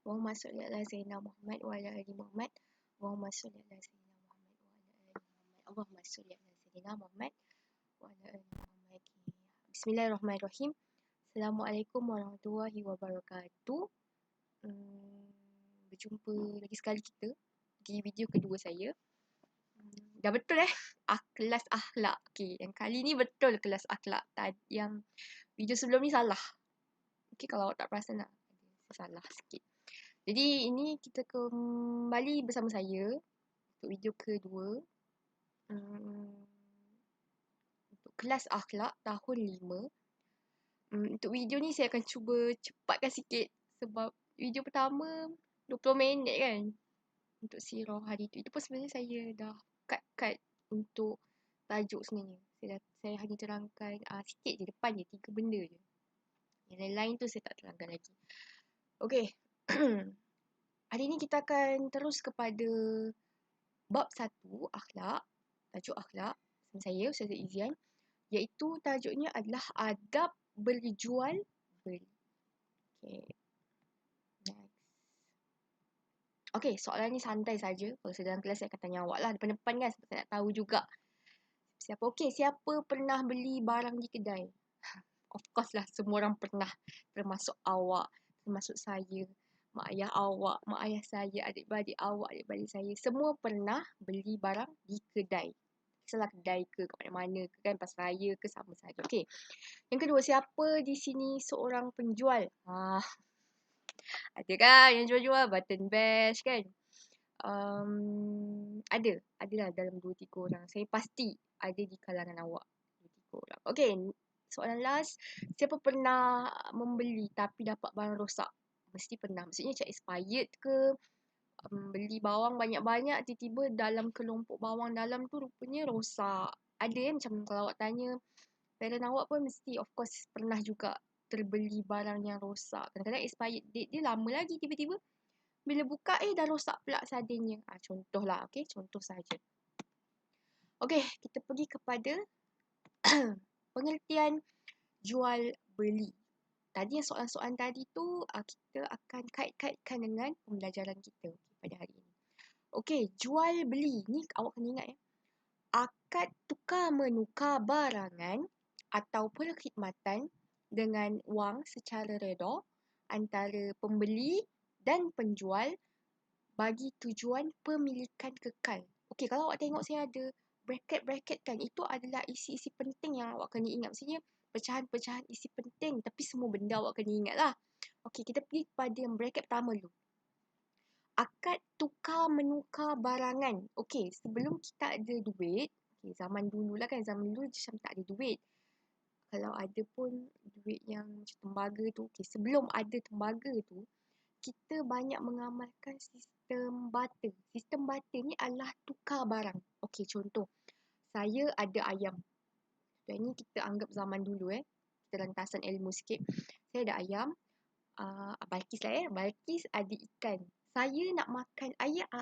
Allahumma sholli ala sayyidina Muhammad wa ala ali Muhammad. Allahumma sholli ala sayyidina Muhammad wa ala ali Muhammad. Allahumma sholli ala sayyidina Muhammad wa ala ali Muhammad. Bismillahirrahmanirrahim. Assalamualaikum warahmatullahi wabarakatuh. Berjumpa lagi sekali kita di video kedua saya. Dah betul kelas akhlak. Okey, yang kali ni betul kelas akhlak. Yang video sebelum ni salah. Okey, kalau awak tak perasan lah, salah sikit. Jadi ini kita kembali bersama saya untuk video kedua. Untuk kelas akhlak tahun 5. Untuk video ni saya akan cuba cepatkan sikit sebab video pertama 20 minit kan. Untuk sirah hari tu. Itu pun sebenarnya saya dah cut untuk tajuk sebenarnya. Saya hanya terangkan sikit je depan je, 3 benda je. Yang lain-lain tu saya tak terangkan lagi. Okey. Hari ni kita akan terus kepada bab 1 akhlak. Tajuk akhlak bersama saya Ustazah Izian, iaitu tajuknya adalah adab berjual beli. Okey. Next. Okey, soalan ni santai saja. Kalau saya dalam kelas saya akan tanya awak lah depan-depan kan, sebab saya nak tahu juga siapa pernah beli barang di kedai? Of course lah, semua orang pernah, termasuk awak, termasuk saya, mak ayah awak, mak ayah saya, adik-beradik awak, adik-beradik saya, semua pernah beli barang di kedai. Salah kedai ke, kat mana-mana ke kan, pasar raya ke, sama saja. Okey. Yang kedua, siapa di sini seorang penjual? Ada kan yang jual-jual button bash kan? Adalah dalam 2-3 orang. Saya pasti ada di kalangan awak 2-3 orang. Okey, soalan last. Siapa pernah membeli tapi dapat barang rosak? Mesti pernah. Maksudnya macam expired ke, beli bawang banyak-banyak, tiba-tiba dalam kelompok bawang dalam tu rupanya rosak. Ada macam kalau awak tanya parent awak pun mesti of course pernah juga terbeli barang yang rosak. Kadang-kadang expired date dia lama lagi, tiba-tiba bila buka dah rosak pula sardinnya. Contohlah, okey, contoh saja. Okey, kita pergi kepada pengertian jual beli. Tadi yang soalan-soalan tadi tu kita akan kait-kaitkan dengan pembelajaran kita pada hari ini. Okey, jual beli ni awak kena ingat akad tukar menukar barangan atau perkhidmatan dengan wang secara reda antara pembeli dan penjual bagi tujuan pemilikan kekal. Okey, kalau awak tengok saya ada bracket-bracket kan, itu adalah isi-isi penting yang awak kena ingat. Maksudnya pecahan-pecahan isi penting, tapi semua benda awak kena ingat lah. Okey, kita pergi kepada yang bracket pertama dulu. Akad tukar menukar barangan. Okey, sebelum kita ada duit, zaman dulu lah kan, zaman dulu macam tak ada duit. Kalau ada pun duit yang macam tembaga tu, sebelum ada tembaga tu, kita banyak mengamalkan sistem barter. Sistem barter ni adalah tukar barang. Okey, contoh. Saya ada ayam. Dan ni kita anggap zaman dulu kita lantasan ilmu sikit. Saya ada ayam. Balkis lah Balkis ada ikan. Saya nak makan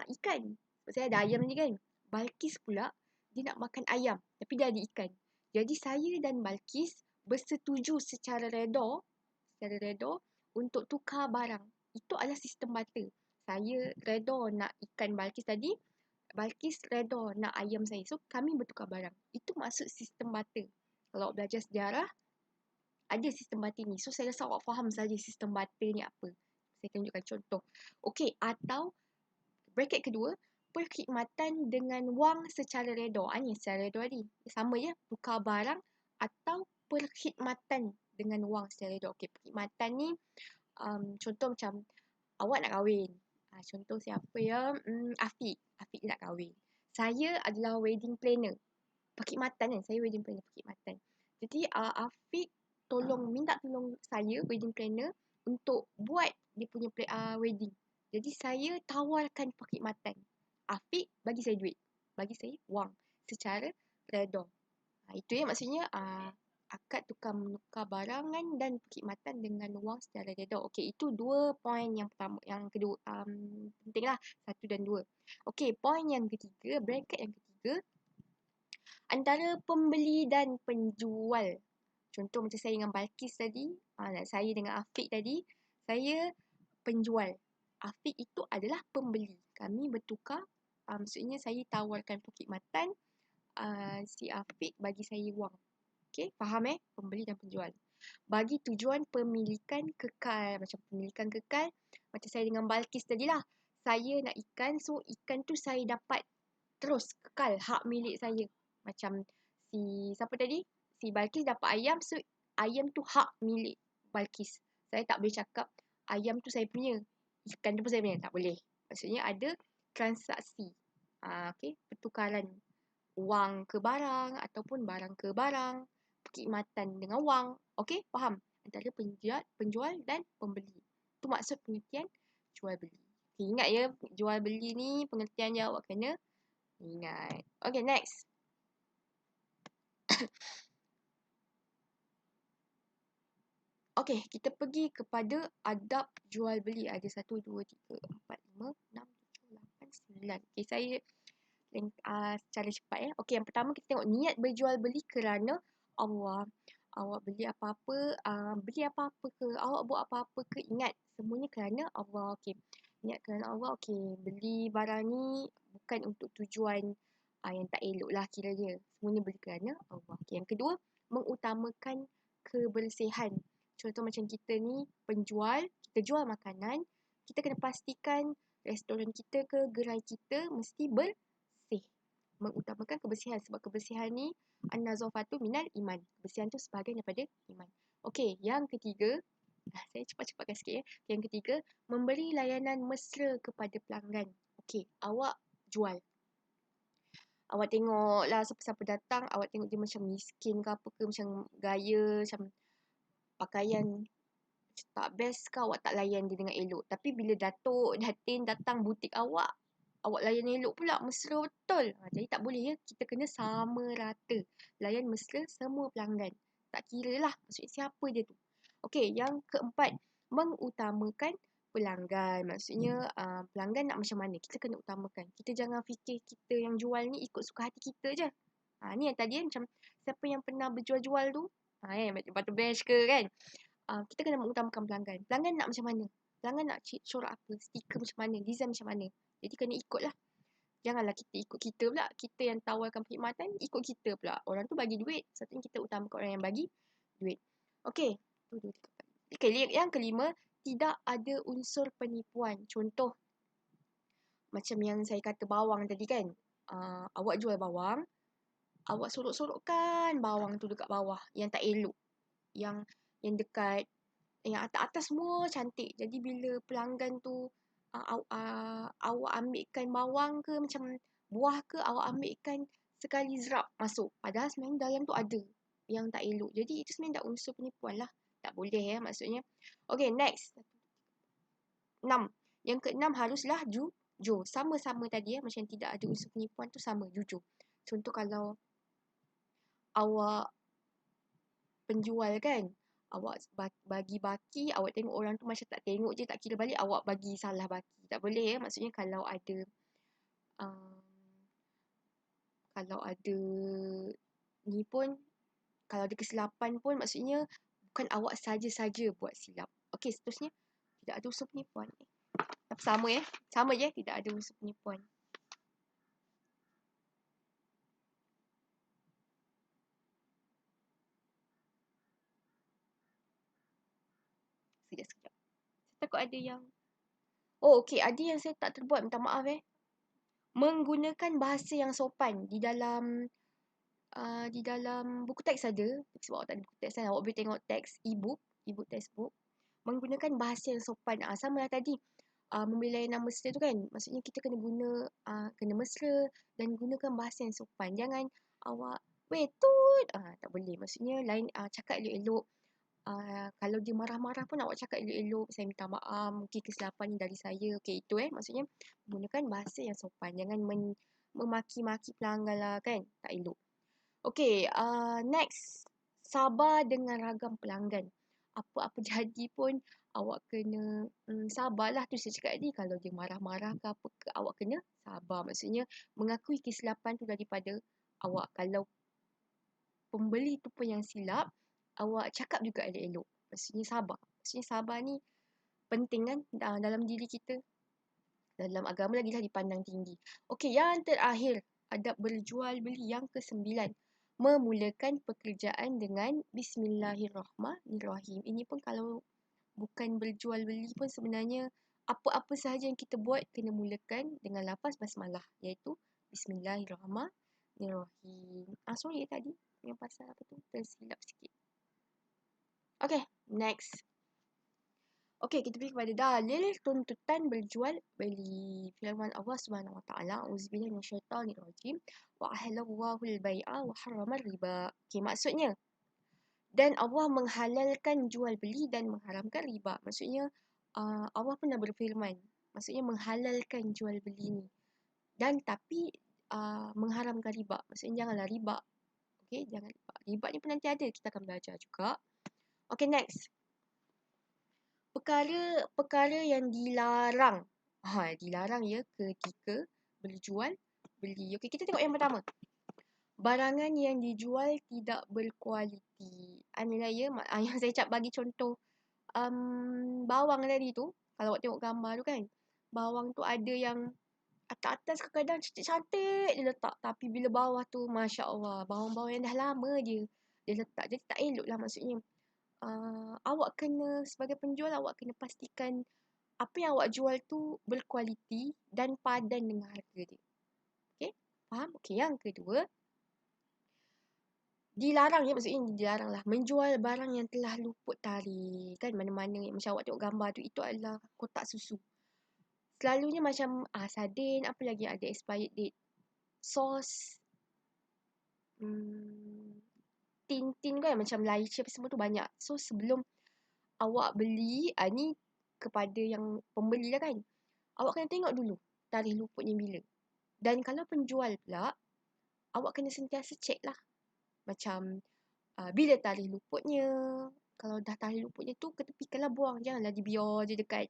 ikan. Saya ada ayam ni kan. Balkis pula dia nak makan ayam tapi dia ada ikan. Jadi saya dan Balkis bersetuju secara reda untuk tukar barang. Itu adalah sistem barter. Saya reda nak ikan Balkis tadi, Balkis reda nak ayam saya. So kami bertukar barang. Itu maksud sistem barter. Kalau awak belajar sejarah, ada sistem barter ni. So saya rasa awak faham saja sistem barter ni apa. Saya tunjukkan contoh. Okey, atau bracket kedua, perkhidmatan dengan wang secara reda. Ni secara reda ni. Sama je, tukar barang atau perkhidmatan dengan wang secara reda. Okey, perkhidmatan ni contoh macam awak nak kahwin. Contoh siapa ya? Afiq nak kahwin. Saya adalah wedding planner. Perkhidmatan kan? Saya wedding planner perkhidmatan. Jadi Afiq minta tolong saya wedding planner untuk buat dia punya wedding. Jadi saya tawarkan perkhidmatan. Afiq bagi saya duit. Bagi saya wang secara reda. Itu maksudnya akad tukar menukar barangan dan perkhidmatan dengan wang secara reda. Okey, itu 2 poin yang pertama, yang kedua pentinglah 1 dan 2. Okey, poin yang ketiga, bracket yang ketiga, antara pembeli dan penjual. Contoh macam saya dengan Balkis tadi, saya dengan Afiq tadi, saya penjual. Afiq itu adalah pembeli. Kami bertukar, maksudnya saya tawarkan perkhidmatan, si Afiq bagi saya wang. Okey, faham Pembeli dan penjual. Bagi tujuan pemilikan kekal, macam pemilikan kekal, macam saya dengan Balkis tadilah. Saya nak ikan, so ikan tu saya dapat terus kekal hak milik saya. Macam siapa tadi? Si Balkis dapat ayam, so ayam tu hak milik Balkis. Saya tak boleh cakap ayam tu saya punya, ikan tu pun saya punya. Tak boleh. Maksudnya ada transaksi. Okey, pertukaran wang ke barang ataupun barang ke barang, perkhidmatan dengan wang. Okey, faham? Antara penjual dan pembeli. Itu maksud pengertian jual beli. Okay, ingat ya, jual beli ni pengertian je awak kena ingat. Okay, next. Okay, kita pergi kepada adab jual beli. Ada 1, 2, 3, 4, 5, 6, 7, 8, 9. Okay, saya secara cepat Okey, yang pertama kita tengok niat berjual beli kerana Allah. Awak beli apa-apa, beli apa-apa ke, awak buat apa-apa ke, ingat semuanya kerana Allah. Okey. Niat kerana Allah. Okey, beli barang ni bukan untuk tujuan yang tak elok lah kiranya. Semuanya beli kerana Allah. Okey, yang kedua, mengutamakan kebersihan. Contoh macam kita ni penjual, kita jual makanan, kita kena pastikan restoran kita ke gerai kita mesti bersih. Mengutamakan kebersihan sebab kebersihan ni an-nazafatu minal iman. Kebersihan tu sebahagian daripada iman. Okey, yang ketiga, saya cepat-cepatkan sikit Yang ketiga, memberi layanan mesra kepada pelanggan. Okey, awak jual. Awak tengoklah siapa-siapa datang, awak tengok dia macam miskin ke apa ke, macam gaya, macam pakaian tak best ke, awak tak layan dia dengan elok. Tapi bila Datuk, Datin datang butik awak layan elok pula, mesra betul. Jadi tak boleh kita kena sama rata. Layan mesra semua pelanggan. Tak kira lah, maksudnya siapa dia tu. Okey, yang keempat, mengutamakan pelanggan. Maksudnya pelanggan nak macam mana, kita kena utamakan. Kita jangan fikir kita yang jual ni ikut suka hati kita je. Ni yang tadi macam siapa yang pernah berjual-jual tu, batu bash ke kan. Kita kena mengutamakan pelanggan. Pelanggan nak macam mana? Pelanggan nak corak apa? Stiker macam mana? Design macam mana? Jadi kena ikut lah. Janganlah kita ikut kita pula. Kita yang tawarkan perkhidmatan, ikut kita pula. Orang tu bagi duit, sepatutnya kita utamakan orang yang bagi duit. Okey. Okay, yang kelima, tidak ada unsur penipuan. Contoh, macam yang saya kata bawang tadi kan. Awak jual bawang, awak sorok-sorokkan bawang tu dekat bawah yang tak elok. Yang dekat yang atas-atas semua cantik. Jadi bila pelanggan tu awak ambilkan bawang ke macam buah ke, awak ambilkan sekali zerap masuk. Padahal sebenarnya dalam tu ada yang tak elok. Jadi itu sebenarnya tak unsur penipuan lah. Tak boleh maksudnya. Okay, next. 6. Yang keenam haruslah jujur. Sama-sama tadi macam tidak ada unsur penipuan tu sama, jujur. Contoh kalau awak penjual kan, awak bagi baki, awak tengok orang tu macam tak tengok je, tak kira balik, awak bagi salah baki. Tak boleh maksudnya kalau ada ni pun, kalau ada kesilapan pun maksudnya bukan awak saja-saja buat silap. Okey, seterusnya tidak ada unsur penipuan. Sama sama je, tidak ada unsur penipuan. Sekejap. Saya takut ada yang okey, ada yang saya tak terbuat, minta maaf Menggunakan bahasa yang sopan di dalam buku teks ada. Sebab awak tak ada buku teks kan, awak boleh tengok teks e-book textbook. Menggunakan bahasa yang sopan. Sama lah tadi. Memberi layanan mesra tu kan. Maksudnya kita kena kena mesra dan gunakan bahasa yang sopan. Jangan awak, weh tut. Tak boleh. Maksudnya lain cakap elok-elok. Kalau dia marah-marah pun awak cakap elok-elok. Saya minta maaf. Mungkin kesilapan ni dari saya. Okey, itu maksudnya gunakan bahasa yang sopan. Jangan memaki-maki pelanggan lah kan. Tak elok. Okey, next. Sabar dengan ragam pelanggan. Apa-apa jadi pun awak kena sabarlah. Tu saya cakap tadi. Kalau dia marah-marah ke apa ke, awak kena sabar. Maksudnya mengakui kesilapan tu daripada awak. Kalau pembeli tu pun yang silap, awak cakap juga elok-elok. Maksudnya sabar. Maksudnya sabar ni penting kan dalam diri kita. Dalam agama lagilah dipandang tinggi. Okey, yang terakhir, adab berjual beli yang ke-9. Memulakan pekerjaan dengan Bismillahirrahmanirrahim. Ini pun kalau bukan berjual beli pun sebenarnya apa-apa sahaja yang kita buat kena mulakan dengan lafaz basmalah, iaitu Bismillahirrahmanirrahim. Sorry tadi yang pasal apa tu tersilap sikit. Okay, next. Okey, kita pergi kepada dalil tuntutan berjual beli. Firman Allah Subhanahu Wa Taala, "Auzubillahi minasyaitonir rajim. Wa ahallallahu al-bai'a wa harrama riba." Okey, maksudnya dan Allah menghalalkan jual beli dan mengharamkan riba. Maksudnya Allah pernah berfirman, maksudnya menghalalkan jual beli ni. Dan tapi mengharamkan riba. Maksudnya janganlah riba. Okey, jangan riba. Riba ni pun nanti ada, kita akan belajar juga. Okey, next. Perkara yang dilarang. Dilarang ya ketika berjual beli. Okey, kita tengok yang pertama. Barangan yang dijual tidak berkualiti. Inilah ya yang saya cakap bagi contoh bawang tadi tu. Kalau awak tengok gambar tu kan, bawang tu ada yang atas-atas kadang-kadang cantik-cantik dia letak. Tapi bila bawah tu, Masya Allah, bawang-bawang yang dah lama dia letak. Jadi tak elok lah maksudnya. Awak kena sebagai penjual awak kena pastikan apa yang awak jual tu berkualiti dan padan dengan harga dia. Okey? Faham? Okey, yang kedua, dilarang ya, maksudnya dilarang lah menjual barang yang telah luput tarikh. Kan mana-mana macam awak tengok gambar tu, itu adalah kotak susu. Selalunya macam sardin, apa lagi ada expired date. Sos, tin kan macam lychee apa semua tu banyak. So sebelum awak beli, ni kepada yang pembeli lah kan. Awak kena tengok dulu tarikh luputnya bila. Dan kalau penjual pula, awak kena sentiasa cek lah. Macam bila tarikh luputnya. Kalau dah tarikh luputnya tu, ketepikanlah buang. Janganlah dibiar je dekat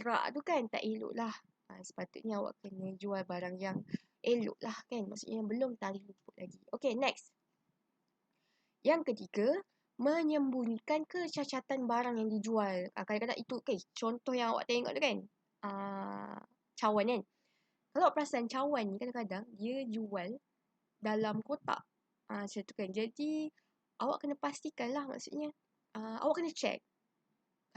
rak tu kan. Tak elok lah. Sepatutnya awak kena jual barang yang elok lah kan. Maksudnya belum tarikh luput lagi. Okay, next. Yang ketiga, menyembunyikan kecacatan barang yang dijual. Kadang-kadang itu, contoh yang awak tengok tu kan. Cawan kan. Kalau awak perasan cawan ni kadang-kadang dia jual dalam kotak. Macam tu kan. Jadi, awak kena pastikan lah maksudnya. Awak kena check.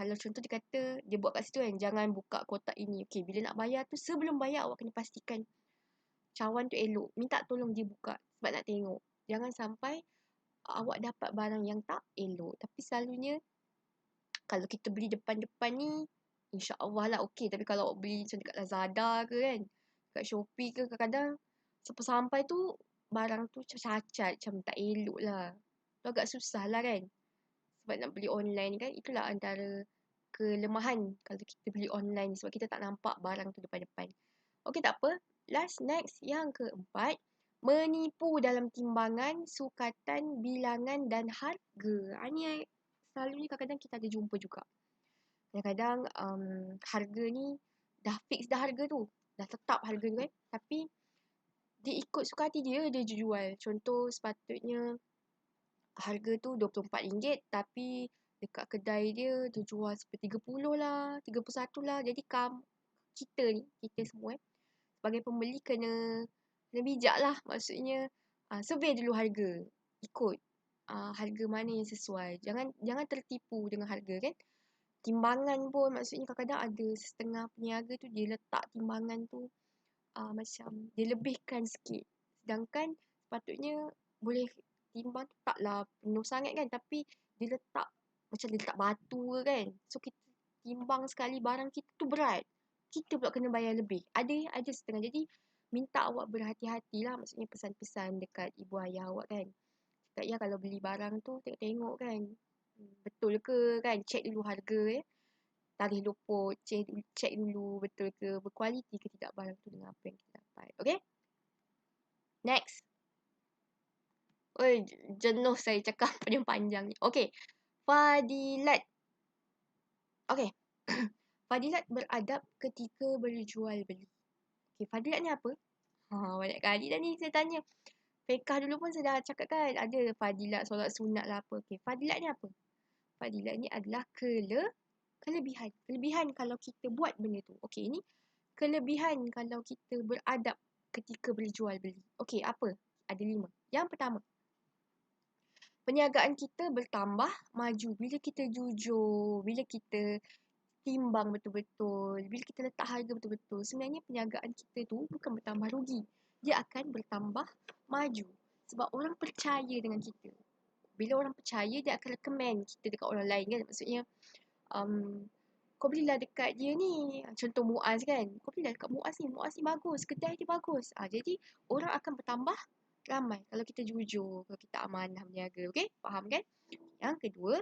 Kalau contoh dia kata, dia buat kat situ kan, jangan buka kotak ini. Okay, bila nak bayar tu, sebelum bayar awak kena pastikan cawan tu elok. Minta tolong dia buka sebab nak tengok. Jangan sampai awak dapat barang yang tak elok. Tapi selalunya, kalau kita beli depan-depan ni, insya-Allah lah okey. Tapi kalau awak beli macam dekat Lazada ke kan, dekat Shopee ke, kadang-kadang sampai tu, barang tu cacat, macam tak elok lah. Tu agak susah lah kan. Sebab nak beli online kan, itulah antara kelemahan kalau kita beli online. Sebab kita tak nampak barang tu depan-depan. Okey, tak apa. Last, next. Yang keempat, menipu dalam timbangan, sukatan, bilangan dan harga. Ini selalunya kadang-kadang kita ada jumpa juga. Kadang-kadang harga ni dah fix dah harga tu. Dah tetap harga tu kan. Tapi dia ikut suka hati dia jual. Contoh sepatutnya harga tu RM24 tapi dekat kedai dia jual sampai 30 lah, 31 lah. Jadi kita semua sebagai pembeli kena bijak lah. Maksudnya survey dulu harga. Ikut harga mana yang sesuai. Jangan tertipu dengan harga kan. Timbangan pun maksudnya kadang-kadang ada setengah peniaga tu dia letak timbangan tu macam dia lebihkan sikit. Sedangkan sepatutnya boleh timbang tu taklah penuh sangat kan. Tapi dia letak macam dia letak batu ke kan. So kita timbang sekali barang kita tu berat. Kita pula kena bayar lebih. Ada setengah. Jadi minta awak berhati-hati lah. Maksudnya pesan-pesan dekat ibu ayah awak kan. Cakap ya kalau beli barang tu tengok-tengok kan. Betul ke kan. Check dulu harga ya. Tarikh luput. Check dulu betul ke. Berkualiti ke tidak barang tu dengan apa yang kita dapat. Okay. Next. Jenuh saya cakap panjang-panjang ni. Okay. Fadilat. Okay. Fadilat beradab ketika berjual beli. Okay, fadilat ni apa? Banyak kali dah ni saya tanya. Fiqah dulu pun saya dah cakap kan. Ada fadilat, solat sunat lah apa. Okay, fadilat ni apa? Fadilat ni adalah Kelebihan kalau kita buat benda tu. Okey, ini kelebihan kalau kita beradab ketika berjual beli. Okey, apa? Ada 5. Yang pertama, perniagaan kita bertambah maju bila kita jujur, bila kita timbang betul-betul, bila kita letak harga betul-betul. Sebenarnya perniagaan kita tu bukan bertambah rugi. Dia akan bertambah maju. Sebab orang percaya dengan kita. Bila orang percaya, dia akan recommend kita dekat orang lain kan. Maksudnya, kau belilah dekat dia ni. Contoh Muaz kan. Kau belilah dekat Muaz ni. Muaz ni bagus. Kedai dia bagus. Jadi, orang akan bertambah ramai. Kalau kita jujur. Kalau kita amanah berniaga. Okay? Faham kan? Yang kedua,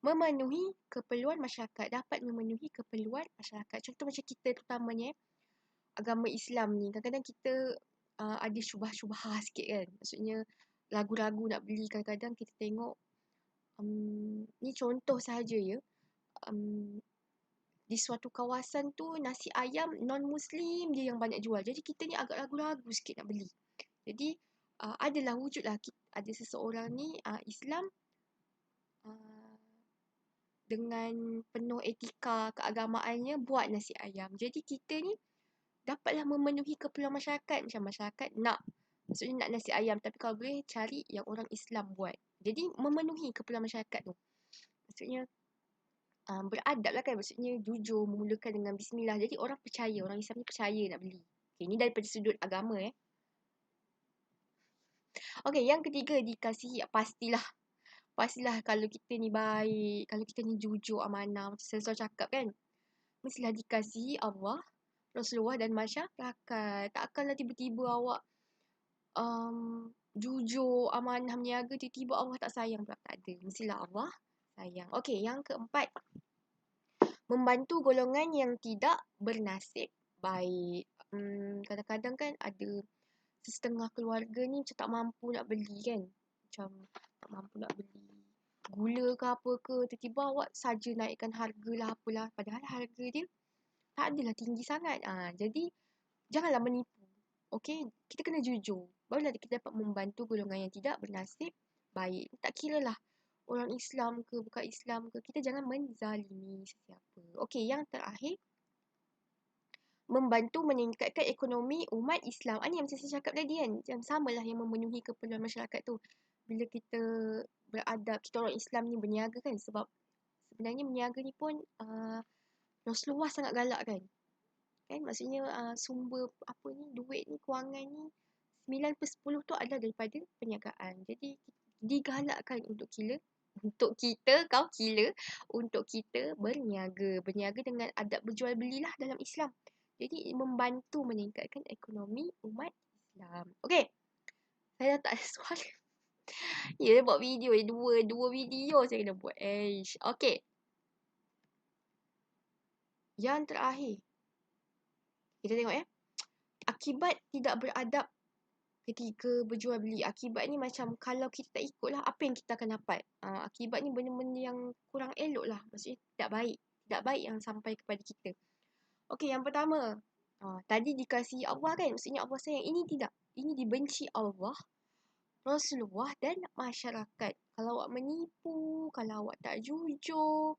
memenuhi keperluan masyarakat. Dapat memenuhi keperluan masyarakat. Contoh macam kita terutamanya agama Islam ni. Kadang-kadang kita ada syubhah-syubhah sikit kan. Maksudnya, ragu-ragu nak beli. Kadang-kadang kita tengok ni contoh sahaja ya. Di suatu kawasan tu nasi ayam non-Muslim dia yang banyak jual. Jadi kita ni agak ragu-ragu sikit nak beli. Jadi adalah wujudlah ada seseorang ni Islam dengan penuh etika keagamaannya buat nasi ayam. Jadi kita ni dapatlah memenuhi keperluan masyarakat. Macam masyarakat maksudnya nak nasi ayam tapi kalau boleh cari yang orang Islam buat. Jadi memenuhi keperluan masyarakat tu. Maksudnya beradab lah kan. Maksudnya jujur, memulakan dengan bismillah. Jadi orang percaya, orang Islam ni percaya nak beli. Okay, ini daripada sudut agama Okay, yang ketiga dikasihi. Pastilah kalau kita ni baik, kalau kita ni jujur, amanah, macam saya selalu cakap kan. Mestilah dikasihi Allah, Rasulullah dan masyarakat. Takkanlah tiba-tiba awak jujur, amanah, meniaga, tiba-tiba Allah tak sayang pula. Tak ada. Mestilah Allah sayang. Okay, yang keempat, membantu golongan yang tidak bernasib baik. Kadang-kadang kan ada setengah keluarga ni macam tak mampu nak beli kan. Macam tak mampu nak beli gula ke apa ke. Tiba-tiba awak saja naikkan harga lah apalah. Padahal harga dia tak adalah tinggi sangat. Jadi janganlah menipu. Okay, kita kena jujur. Barulah kita dapat membantu golongan yang tidak bernasib baik. Tak kira lah orang Islam ke bukan Islam ke. Kita jangan menzalimi sesiapa. Okay, yang terakhir, membantu meningkatkan ekonomi umat Islam. Ni macam saya cakap tadi kan. Macam samalah yang memenuhi keperluan masyarakat tu. Bila kita beradab, kita orang Islam ni berniaga kan. Sebab sebenarnya berniaga ni pun Rasulullah sangat galak kan. Maksudnya sumber duit ni, kewangan ni 9/10 tu adalah daripada perniagaan. Jadi digalakkan untuk kita berniaga dengan adab berjual belilah dalam Islam. Jadi membantu meningkatkan ekonomi umat Islam. Okey. Saya dah tak ada soalan. Ya, buat video dua video saya kena buat. Okey. Yang terakhir. Kita tengok ya. Akibat tidak beradab ketika berjual beli. Akibat ni macam kalau kita tak ikutlah apa yang kita akan dapat. Akibat ni benda-benda yang kurang elok lah. Maksudnya tidak baik. Tidak baik yang sampai kepada kita. Okey, yang pertama. Tadi dikasihi Allah kan. Maksudnya Allah sayang. Ini tidak. Ini dibenci Allah, Rasulullah dan masyarakat. Kalau awak menipu, kalau awak tak jujur,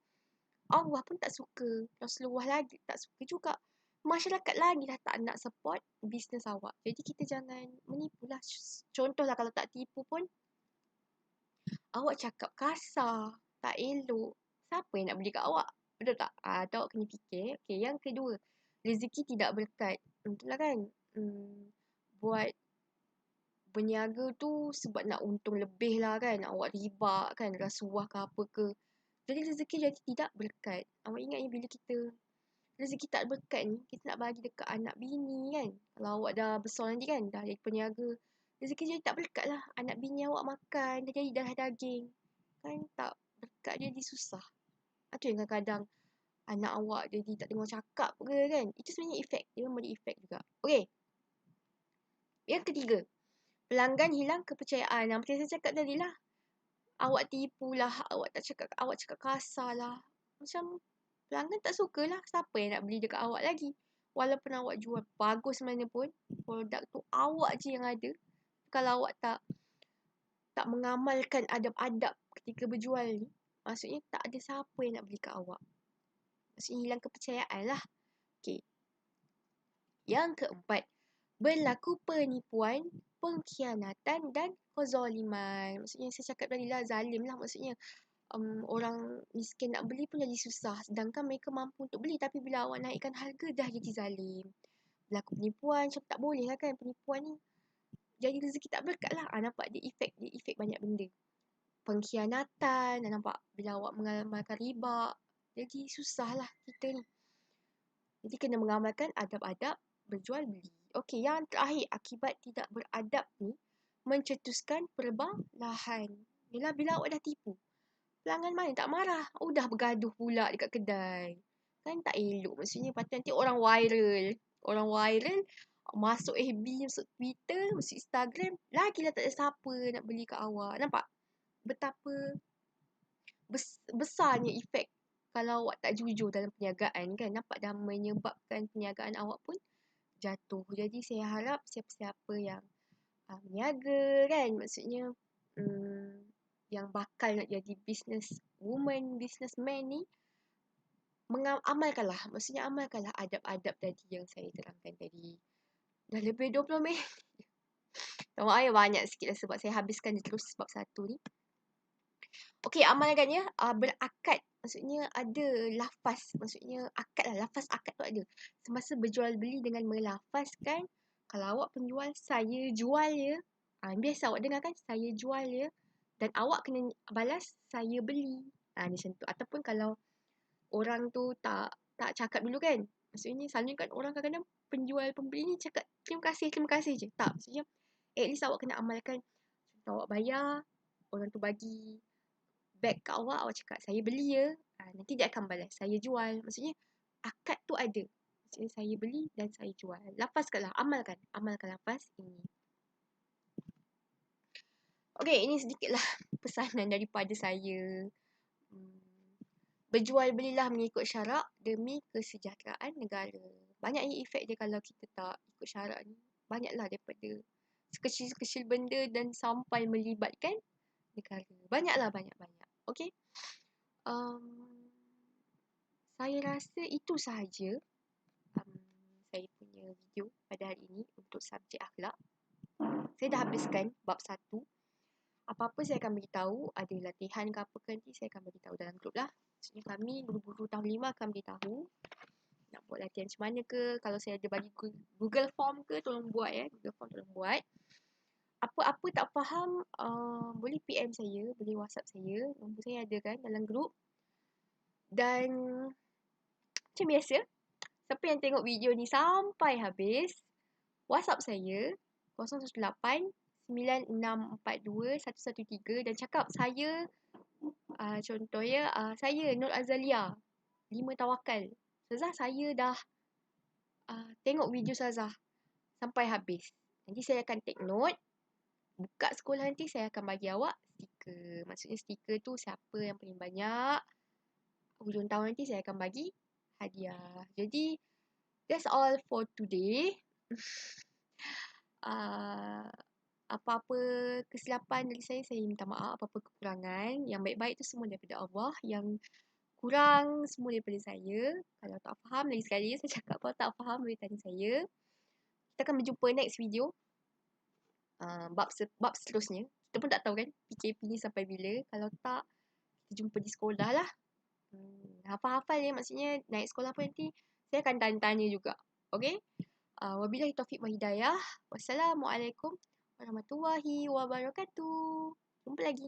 Allah pun tak suka. Rasulullah lagi tak suka juga. Masyarakat lagi dah tak nak support bisnes awak. Jadi kita jangan menipulah. Contohlah kalau tak tipu pun, awak cakap kasar, tak elok. Siapa yang nak beli kat awak? Betul tak? Atau awak kena fikir. Okay, yang kedua, rezeki tidak berkat. Itulah kan. Buat berniaga tu sebab nak untung lebih lah kan. Awak riba kan, rasuah ke apa ke. Jadi rezeki jadi tidak berkat. Awak ingat ni bila kita rezeki tak berkat ni, kita nak bagi dekat anak bini kan. Kalau awak dah besar nanti kan, dah jadi peniaga, rezeki jadi tak berkat lah. Anak bini awak makan, dah jadi darah daging. Kan tak berkat, dia jadi susah. Itu yang kadang-kadang anak awak jadi tak dengar cakap ke kan. Itu sebenarnya efek. Dia memberi efek juga. Okay. Yang ketiga, pelanggan hilang kepercayaan. Macam saya cakap tadi lah. Awak tipu lah, awak cakap kasar lah. Macam pelanggan tak suka lah. Siapa yang nak beli dekat awak lagi? Walaupun awak jual bagus mana pun, produk tu awak je yang ada. Kalau awak tak mengamalkan adab-adab ketika berjual ni, Maksudnya tak ada siapa yang nak beli kat awak. Maksudnya hilang kepercayaan lah. Okay. Yang keempat, berlaku penipuan, pengkhianatan dan kezaliman. Maksudnya saya cakap tadi lah, zalim lah. Maksudnya orang miskin nak beli pun jadi susah. Sedangkan mereka mampu untuk beli. Tapi bila awak naikkan harga, dah jadi zalim. Berlaku penipuan, macam tak boleh lah kan. Penipuan ni jadi rezeki tak berkat lah. Nampak dia efek banyak benda. Pengkhianatan, nampak bila awak mengamalkan riba. Jadi susah lah kita ni. Jadi kena mengamalkan adab-adab berjual beli. Okey, yang terakhir, akibat tidak beradab ni mencetuskan perbalahan. Yelah, bila awak dah tipu, pelanggan mana tak marah. Dah bergaduh pula dekat kedai. Kan tak elok. Maksudnya lepas tu nanti orang viral. Orang viral masuk FB, masuk Twitter, masuk Instagram. Lagilah tak ada siapa nak beli kat awak. Nampak betapa besarnya efek kalau awak tak jujur dalam perniagaan kan. Nampak dah menyebabkan perniagaan awak pun jatuh. Jadi saya harap siapa-siapa yang berniaga kan, maksudnya yang bakal nak jadi businessman ni, amalkanlah. Maksudnya amalkanlah adab-adab tadi yang saya terangkan tadi. Dah lebih 20 minit. Tak maaf ya, banyak sikit lah sebab saya habiskan dia terus sebab satu ni. Okey, amalkannya berakad. Maksudnya ada lafaz. Maksudnya akad lah. Lafaz akad tu ada. Semasa berjual beli dengan melafazkan, kalau awak penjual, saya jual ya. Biasa awak dengar kan, saya jual ya. Dan awak kena balas, saya beli. Macam tu. Ataupun kalau orang tu tak cakap dulu kan. Maksudnya selalunya kan orang kadang-kadang penjual pembeli ni cakap terima kasih je. Tak, maksudnya at least awak kena amalkan. Awak bayar, orang tu bagi beg kat awak, awak cakap saya beli ya. Nanti dia akan balas, saya jual. Maksudnya akad tu ada. Maksudnya saya beli dan saya jual. Lafazkanlah, amalkan lafaz ini. Okey, ini sedikitlah pesanan daripada saya. Berjual belilah mengikut syarak demi kesejahteraan negara. Banyaknya efek dia kalau kita tak ikut syarak ni. Banyaklah daripada sekecil-sekecil benda dan sampai melibatkan negara. Banyaklah, banyak-banyak. Okey. Saya rasa itu sahaja saya punya video pada hari ini untuk subjek akhlak. Saya dah habiskan bab 1. Apa-apa saya akan beritahu, ada latihan ke apa ke nanti saya akan beritahu dalam grup lah. Maksudnya kami guru-guru tahun 5 akan beritahu nak buat latihan macam mana ke. Kalau saya ada bagi Google Form ke, tolong buat ya. Google Form tolong buat. Apa-apa tak faham, boleh PM saya, boleh WhatsApp saya. Nombor saya ada kan dalam grup. Dan macam biasa, siapa yang tengok video ni sampai habis, WhatsApp saya 018 9642 113 dan cakap saya contohnya saya Nur Azalia 5 Tawakal. Ustazah, saya dah tengok video Ustazah sampai habis. Nanti saya akan take note. Buka sekolah nanti saya akan bagi awak stiker. Maksudnya stiker tu siapa yang paling banyak, hujung tahun nanti saya akan bagi hadiah. Jadi that's all for today. Apa-apa kesilapan dari saya minta maaf. Apa-apa kekurangan, yang baik-baik tu semua daripada Allah. Yang kurang semua daripada saya. Kalau tak faham, lagi sekali saya cakap, kalau tak faham boleh tanya saya. Kita akan berjumpa next video. Bab seterusnya. Kita pun tak tahu kan PKP ni sampai bila. Kalau tak, kita jumpa di sekolah lah. Hafal-hafal ya, maksudnya naik sekolah pun nanti saya akan tanya-tanya juga. Okay? Wabillahi taufiq wa hidayah. Wassalamualaikum warahmatullahi wabarakatuh. Jumpa lagi.